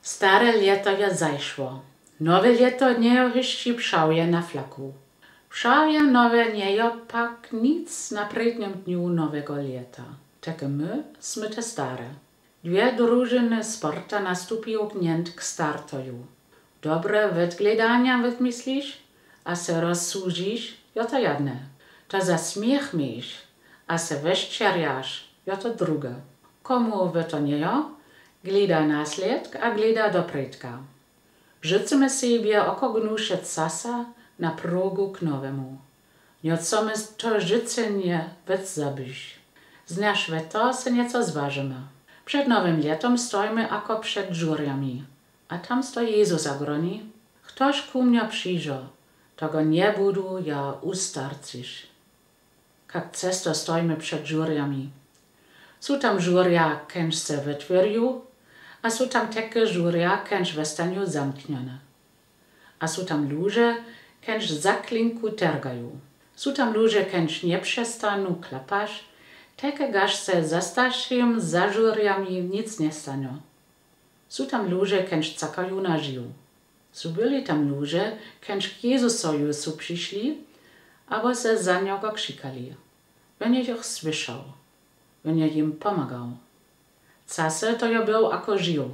Stare ljeto je zajšło. Nowe ljeto nie jeszcze przałuje na flaku. Przałuje nowe nie pak nic na przednim dniu nowego leta. Takie my sme te stare. Dwie drużyny sporta nastupią k startoju. Dobre wydgledania wymyślisz, a se rozsłużysz, jo to jedne. To za śmiech miesz, a se weszczeriasz, jo to drugie. Komu wy to nie jo? Gleda nasled, a gleda do predka. Życzymy sobie oko gnusze casa na progu k nowemu. Nie chcemy to życzenie wyzabić. Znasz we to se nieco zważymy. Przed nowym letom stoimy ako przed żuriami. A tam stoi Jezus agroni. Ktoś ku mnie przyjdzie, to go nie budu ja ustarczyć. Jak cesto stoimy przed żuriami. Są tam żuria, kęż se wytwierju, a są tam takie żuria, kęż westaniu zamknione. A są tam ludzie, kęż za klinku tergają. Są tam ludzie, kęż nie przestanu klapać, takie gaż se za starszym, za żuriami nic nie stanie. Są tam ludzie, kęż cakają na żył. Są byli tam ludzie, kęż k Jezusoju są przyszli, abo se za niego krzykali. On ich słyszał. On im pomagał. Czasy to jo był ako żył.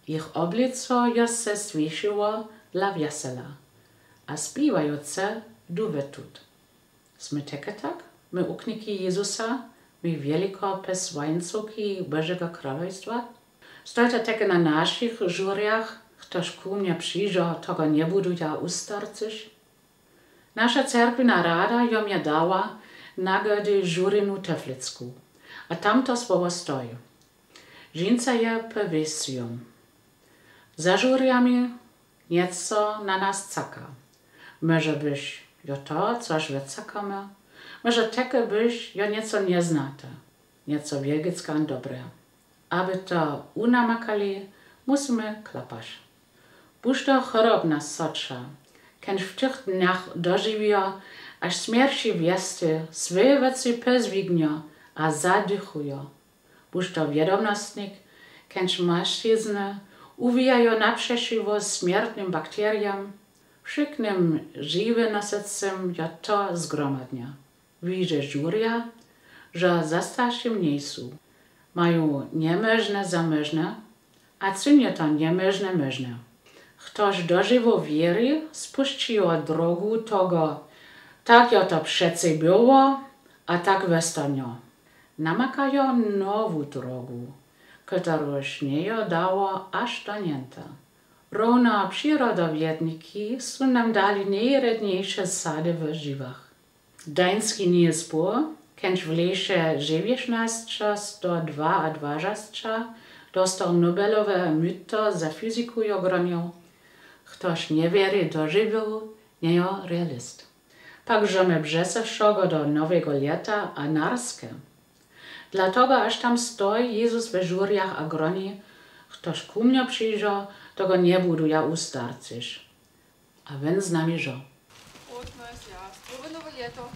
Ich oblico jo se słyszyło dla wiesela. A śpiewające duwe tut. Sme takie tak? My ukniki Jezusa? My wielko pesłańcoki Bożego Królestwa? Stoi to takie na naszych żuriach, ktoś ku mnie przyjdzie, to go nie budu ja ustarczyć? Nasza cerkwina rada jo mnie dała nagody żurinu teflicku, a tam to słowo stoi. Żinca je powiesują. Za żuriami nieco na nas caka. Może byś jo to, coś wycakamy, może takie byś jo nieco nie znate, nieco wielgicka dobre. Aby to unamakali, musimy klapać. Buż to chorob nas socza, kęż w tych dniach dożywio, aż śmierci wiesty, swoje wecy pozwignia, a zadychujo. Buż to wiadomostnik, kęż mężczyzny uwijają naprzeciwo śmiertnym bakteriom, wszyknym żywonosecym jo to zgromadnia. Widzę żuria, że za starszym nie są. Mają niemożne zamożne, a cynie to niemożne możne. Ktoś dożywo wiery, spuściło drogu tego, tak jo to przece było, a tak westanio. Namakają nową drogu, którąż nie jo dało aż do nienta. Równo przyrodowiedniki są nam dali najredniejsze sady w żywach. Dański Niels Bohr, kęż w lesie 1922 dostał Nobelowe myto za fizyku i ogronił. Ktoś nie wierzy do żywiu, nie jo realist. Pak żemy brzeseszego do nowego leta a narskie. Dlatego aż tam stoi Jezus w żuriach a groni, ktoś ku mnie przyjdzie, to go nie budu ja ustarczyć. A wen z nami żo. Od nas ja, nowe leto.